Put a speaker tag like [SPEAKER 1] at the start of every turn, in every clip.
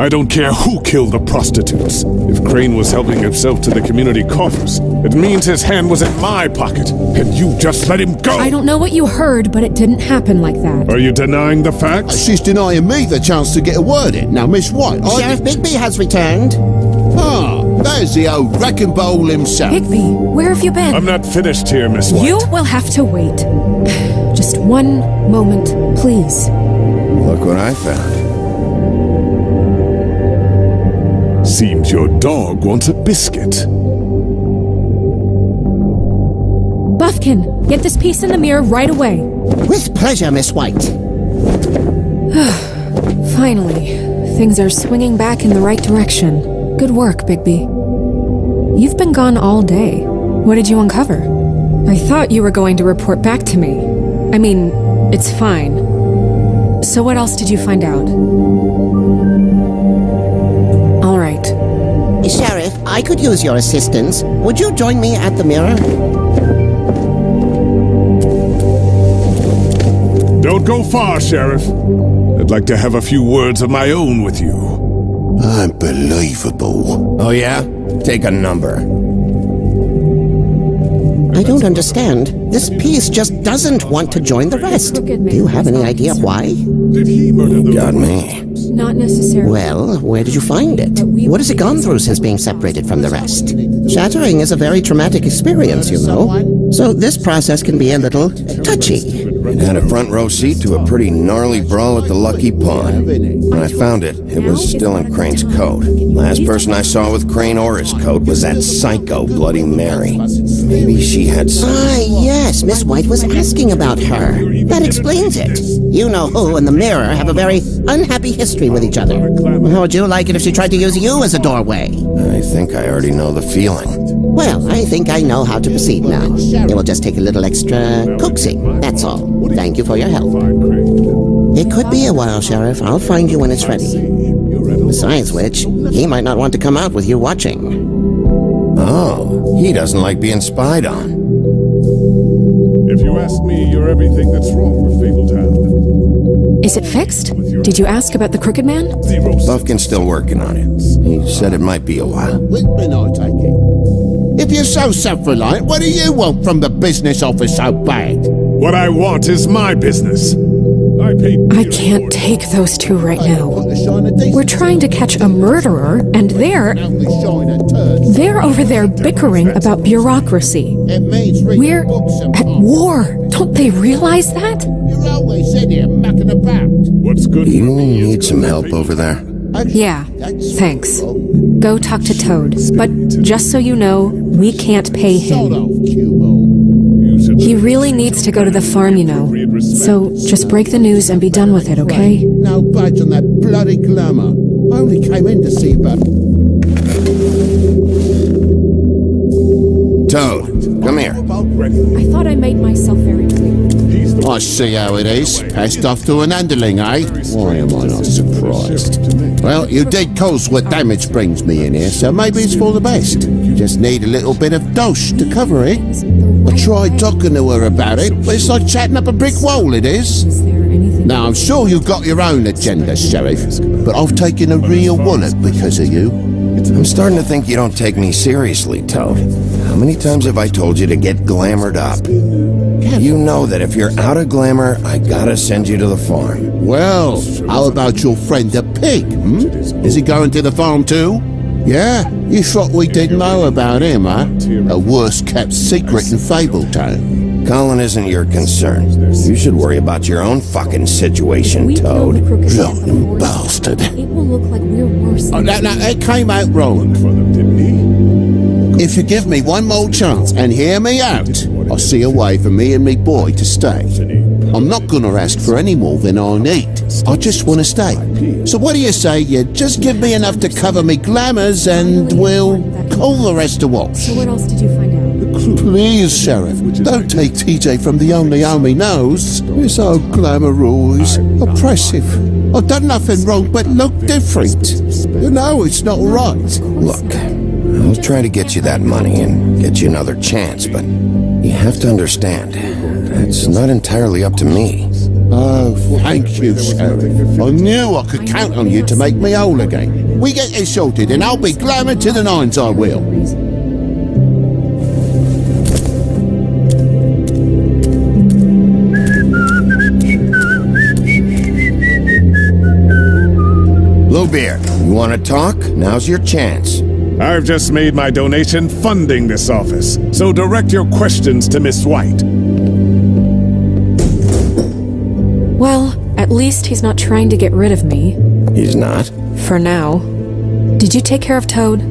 [SPEAKER 1] I don't care who killed the prostitutes. If Crane was helping himself to the community coffers, it means his hand was in my pocket, and you just let him go!
[SPEAKER 2] I don't know what you heard, but it didn't happen like that.
[SPEAKER 1] Are you denying the facts?
[SPEAKER 3] She's denying me the chance to get a word in. Now, Miss White,
[SPEAKER 4] Sheriff Bigby has returned.
[SPEAKER 3] Ah, there's the old wrecking bowl himself.
[SPEAKER 2] Bigby, where have you been?
[SPEAKER 1] I'm not finished here, Miss White.
[SPEAKER 2] You will have to wait. Just one moment, please.
[SPEAKER 5] Look what I found.
[SPEAKER 1] Seems your dog wants a biscuit.
[SPEAKER 2] Buffkin, get this piece in the mirror right away.
[SPEAKER 4] With pleasure, Miss White.
[SPEAKER 2] Finally, things are swinging back in the right direction. Good work, Bigby. You've been gone all day. What did you uncover? I thought you were going to report back to me. I mean, it's fine. So what else did you find out? All right.
[SPEAKER 4] Sheriff, I could use your assistance. Would you join me at the mirror?
[SPEAKER 1] Don't go far, Sheriff. I'd like to have a few words of my own with you.
[SPEAKER 3] Unbelievable.
[SPEAKER 5] Oh yeah? Take a number.
[SPEAKER 4] I don't understand. This piece just doesn't want to join the rest. Do you have any idea why?
[SPEAKER 1] Did he murder the...
[SPEAKER 5] Got me.
[SPEAKER 2] Not necessarily.
[SPEAKER 4] Well, where did you find it? What has it gone through since being separated from the rest? Shattering is a very traumatic experience, you know. So this process can be a little touchy.
[SPEAKER 5] It had a front row seat to a pretty gnarly brawl at the Lucky Pawn. When I found it, it was still in Crane's coat. Last person I saw with Crane or his coat was that psycho Bloody Mary. Maybe she had some...
[SPEAKER 4] Ah, yes, Miss White was asking about her. That explains it. You know who and the mirror have a very unhappy history with each other. How would you like it if she tried to use you as a doorway?
[SPEAKER 5] I think I already know the feeling.
[SPEAKER 4] Well, I think I know how to proceed now. It will just take a little extra coaxing, that's all. Thank you for your help. It could be a while, Sheriff. I'll find you when it's ready. Besides which, he might not want to come out with you watching.
[SPEAKER 5] Oh, he doesn't like being spied on.
[SPEAKER 1] If you ask me, you're everything that's wrong with Fabletown.
[SPEAKER 2] Is it fixed? Did you ask about the Crooked Man?
[SPEAKER 5] Buffkin's still working on it. He said it might be a while.
[SPEAKER 3] Whitman, I take it. If you're so self-reliant, what do you want from the business office so bad?
[SPEAKER 1] What I want is my business.
[SPEAKER 2] I can't take those two right now. We're trying to catch a murderer, and they're over there bickering about bureaucracy. We're at war. Don't they realize that?
[SPEAKER 3] You're always in here mucking about.
[SPEAKER 1] What's good
[SPEAKER 5] You
[SPEAKER 1] for me
[SPEAKER 5] need some help over there?
[SPEAKER 2] Yeah, thanks. Go talk to Toad. But just so you know, we can't pay him. He really needs to go to the farm, you know. So just break the news and be done with it, okay?
[SPEAKER 3] No budge on that bloody glamour. I only came in to see about...
[SPEAKER 5] Toad, come here.
[SPEAKER 2] I thought I made myself very clear.
[SPEAKER 3] I see how it is. Passed off to an underling, eh? Why am I not surprised? Well, you did cause what damage brings me in here, so maybe it's for the best. Just need a little bit of dosh to cover it. I tried talking to her about it, but it's like chatting up a brick wall, it is. Now, I'm sure you've got your own agenda, Sheriff, but I've taken a real wallet because of you.
[SPEAKER 5] I'm starting to think you don't take me seriously, Toad. How many times have I told you to get glamored up? You know that if you're out of glamour, I gotta send you to the farm.
[SPEAKER 3] Well, how about your friend the pig, Is he going to the farm too? Yeah? You thought we didn't know about him, huh? A worst-kept secret in Fabletown.
[SPEAKER 5] Colin isn't your concern. You should worry about your own fucking situation, Toad.
[SPEAKER 3] Rotten bastard.
[SPEAKER 2] It will look like we're worse than
[SPEAKER 3] No, it came out wrong. If you give me one more chance and hear me out, I'll see a way for me and me boy to stay. I'm not gonna ask for any more than I need. I just want to stay. So what do you say you just give me enough to cover me glamours and we'll call the rest a wash?
[SPEAKER 2] So what else did you find out?
[SPEAKER 3] Please, Sheriff, don't take TJ from the only home he knows. It's so glamorous, oppressive. I've done nothing wrong but look different. You know it's not right.
[SPEAKER 5] Look, I'll try to get you that money and get you another chance, but you have to understand, it's not entirely up to me.
[SPEAKER 3] Oh, thank you, Sheriff. I knew I could count on you to make me whole again. We get this sorted and I'll be glamour to the nines, I will.
[SPEAKER 5] Bluebeard, you want to talk? Now's your chance.
[SPEAKER 1] I've just made my donation funding this office, so direct your questions to Miss White.
[SPEAKER 2] Well, at least he's not trying to get rid of me.
[SPEAKER 5] He's not?
[SPEAKER 2] For now. Did you take care of Toad?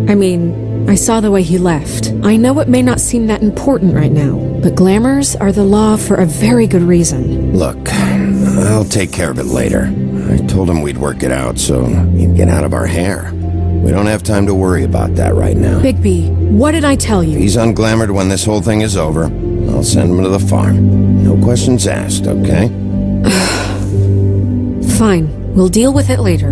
[SPEAKER 2] I mean, I saw the way he left. I know it may not seem that important right now, but glamours are the law for a very good reason.
[SPEAKER 5] Look, I'll take care of it later. I told him we'd work it out so he'd get out of our hair. We don't have time to worry about that right now.
[SPEAKER 2] Bigby, what did I tell you?
[SPEAKER 5] He's unglamoured when this whole thing is over. I'll send him to the farm. No questions asked, okay?
[SPEAKER 2] Fine, we'll deal with it later.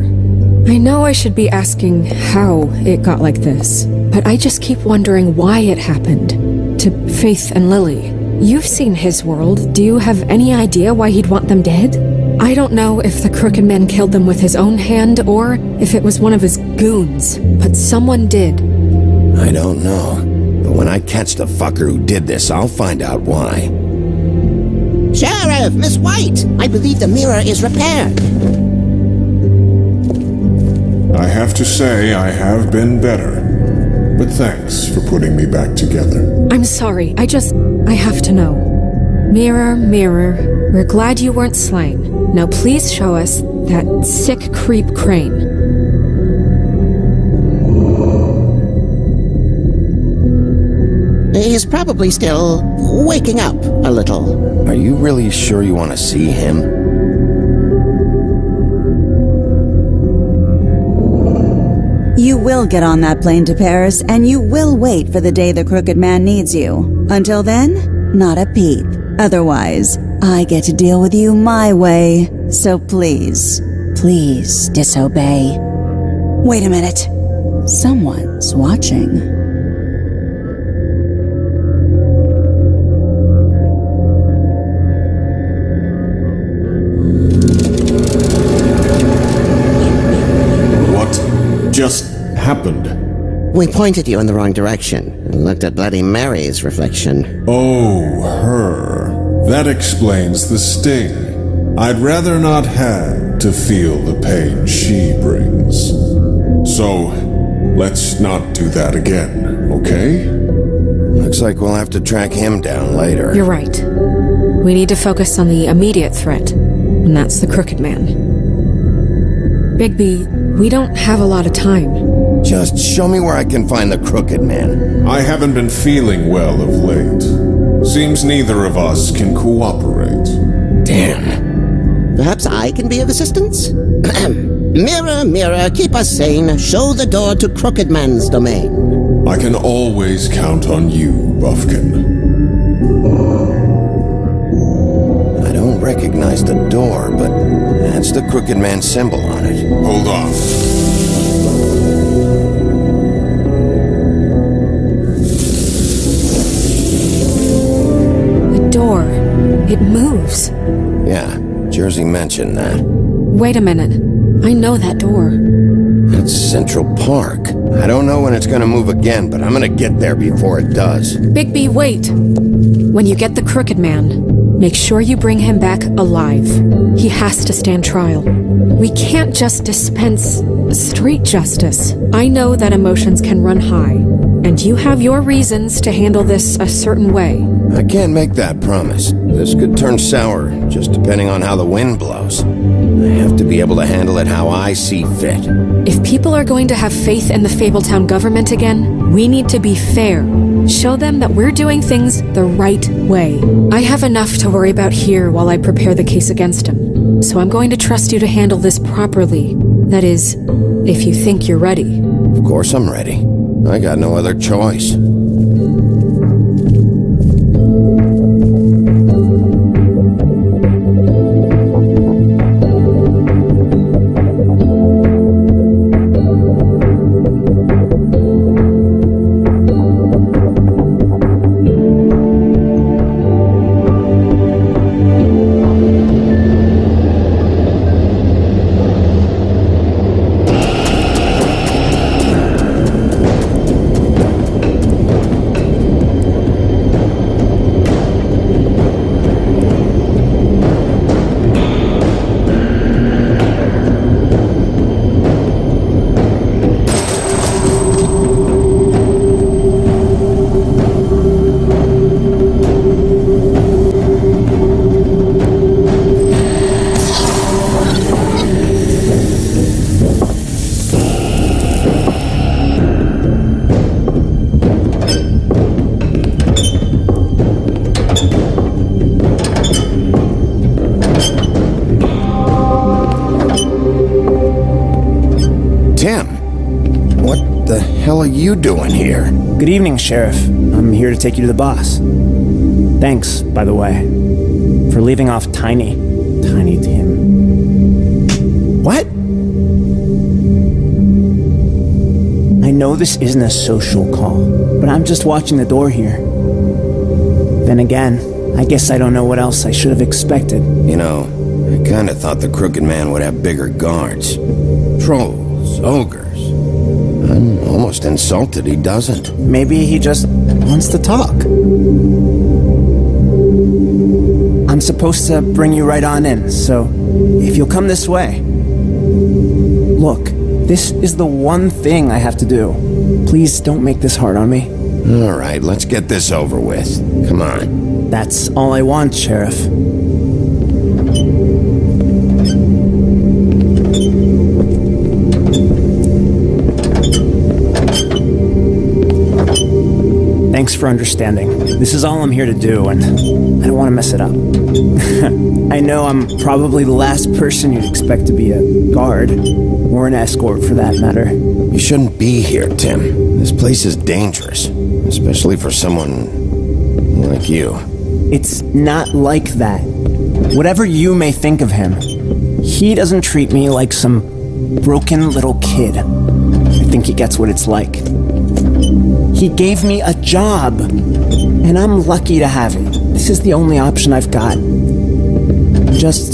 [SPEAKER 2] I know I should be asking how it got like this, but I just keep wondering why it happened. To Faith and Lily. You've seen his world. Do you have any idea why he'd want them dead? I don't know if the Crooked Man killed them with his own hand or if it was one of his goons, but someone did.
[SPEAKER 5] I don't know. But when I catch the fucker who did this, I'll find out why.
[SPEAKER 4] Sheriff, Miss White, I believe the mirror is repaired.
[SPEAKER 1] I have to say I have been better. But thanks for putting me back together.
[SPEAKER 2] I'm sorry, I have to know. Mirror, mirror, we're glad you weren't slain. Now please show us that sick creep Crane.
[SPEAKER 4] He's probably still waking up a little.
[SPEAKER 5] Are you really sure you want to see him?
[SPEAKER 6] You will get on that plane to Paris, and you will wait for the day the Crooked Man needs you. Until then, not a peep. Otherwise, I get to deal with you my way. So please, please disobey. Wait a minute. Someone's watching.
[SPEAKER 1] What just happened?
[SPEAKER 4] We pointed you in the wrong direction and looked at Bloody Mary's reflection.
[SPEAKER 7] Oh, her. That explains the sting. I'd rather not have to feel the pain she brings. So, let's not do that again, okay?
[SPEAKER 5] Looks like we'll have to track him down later.
[SPEAKER 2] You're right. We need to focus on the immediate threat, and that's the Crooked Man. Bigby, we don't have a lot of time.
[SPEAKER 5] Just show me where I can find the Crooked Man.
[SPEAKER 7] I haven't been feeling well of late. Seems neither of us can cooperate.
[SPEAKER 5] Damn.
[SPEAKER 4] Perhaps I can be of assistance? Mirror, mirror, keep us sane. Show the door to Crooked Man's domain.
[SPEAKER 7] I can always count on you, Buffkin.
[SPEAKER 5] I don't recognize the door, but that's the Crooked Man symbol on it.
[SPEAKER 7] Hold on.
[SPEAKER 2] The door. It moves.
[SPEAKER 5] Yeah, Jersey mentioned that.
[SPEAKER 2] Wait a minute. I know that door.
[SPEAKER 5] That's Central Park. I don't know when it's gonna move again, but I'm gonna get there before it does.
[SPEAKER 2] Bigby, wait! When you get the Crooked Man, make sure you bring him back alive. He has to stand trial. We can't just dispense street justice. I know that emotions can run high, and you have your reasons to handle this a certain way.
[SPEAKER 5] I can't make that promise. This could turn sour, just depending on how the wind blows. I have to be able to handle it how I see fit.
[SPEAKER 2] If people are going to have faith in the Fabletown government again, we need to be fair. Show them that we're doing things the right way. I have enough to worry about here while I prepare the case against him. So I'm going to trust you to handle this properly. That is, if you think you're ready.
[SPEAKER 5] Of course I'm ready. I got no other choice. Tim, what the hell are you doing here?
[SPEAKER 8] Good evening, Sheriff. I'm here to take you to the boss. Thanks, by the way, for leaving off Tiny Tim. What? I know this isn't a social call, but I'm just watching the door here. Then again, I guess I don't know what else I should have expected.
[SPEAKER 5] You know, I kinda thought the Crooked Man would have bigger guards. Trolls, ogres. I'm almost insulted he doesn't.
[SPEAKER 8] Maybe he just wants to talk. I'm supposed to bring you right on in, so if you'll come this way. Look, this is the one thing I have to do. Please don't make this hard on me.
[SPEAKER 5] All right, let's get this over with. Come on.
[SPEAKER 8] That's all I want, Sheriff. Thanks for understanding. This is all I'm here to do, and I don't want to mess it up. I know I'm probably the last person you'd expect to be a guard, or an escort for that matter.
[SPEAKER 5] You shouldn't be here, Tim. This place is dangerous, especially for someone like you.
[SPEAKER 8] It's not like that. Whatever you may think of him, he doesn't treat me like some broken little kid. I think he gets what it's like. He gave me a job, and I'm lucky to have it. This is the only option I've got. Just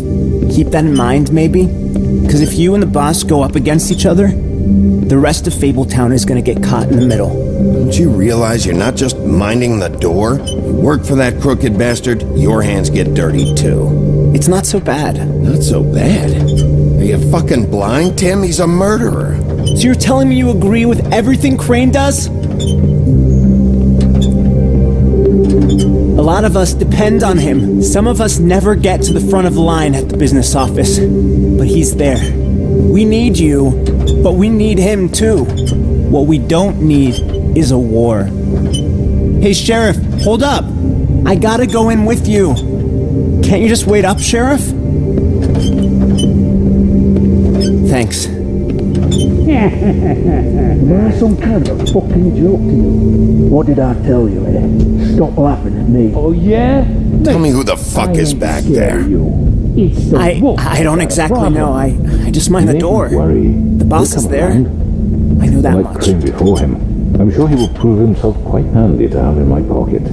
[SPEAKER 8] keep that in mind, maybe? Because if you and the boss go up against each other, the rest of Fabletown is gonna get caught in the middle.
[SPEAKER 5] Don't you realize you're not just minding the door? You work for that crooked bastard, your hands get dirty too.
[SPEAKER 8] It's not so bad.
[SPEAKER 5] Not so bad? Are you fucking blind, Tim? He's a murderer.
[SPEAKER 8] So you're telling me you agree with everything Crane does? A lot of us depend on him. Some of us never get to the front of the line at the business office. But he's there. We need you, but we need him too. What we don't need is a war. Hey, Sheriff, hold up. I gotta go in with you. Can't you just wait up, Sheriff? Thanks.
[SPEAKER 9] Am I some kind of fucking joke to you? What did I tell you, eh? Stop laughing at me. Oh, yeah?
[SPEAKER 5] Tell me who the fuck is back there.
[SPEAKER 8] I don't exactly know. I just mind the door. The boss is there. I know that
[SPEAKER 9] like
[SPEAKER 8] much.
[SPEAKER 9] Crane before him. I'm sure he will prove himself quite handy to have in my pocket.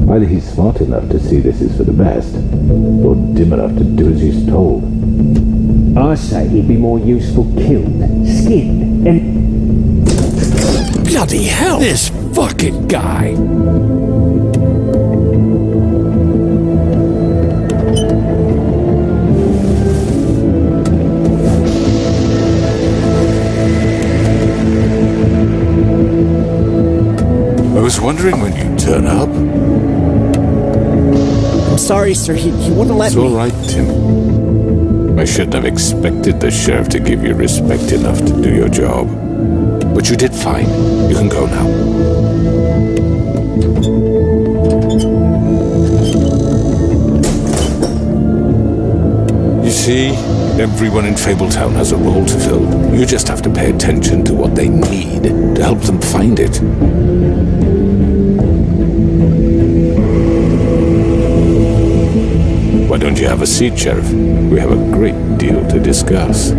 [SPEAKER 9] Either he's smart enough to see this is for the best, or dim enough to do as he's told. I say he'd be more useful killed, skinned, and...
[SPEAKER 5] Bloody hell! This fucking guy!
[SPEAKER 1] I was wondering when you'd turn up.
[SPEAKER 8] I'm sorry, sir. He wouldn't let
[SPEAKER 1] It's
[SPEAKER 8] me.
[SPEAKER 1] all right, Tim. I shouldn't have expected the sheriff to give you respect enough to do your job. But you did fine. You can go now. You see, everyone in Fabletown has a role to fill. You just have to pay attention to what they need to help them find it. Why don't you have a seat, Sheriff? We have a great deal to discuss.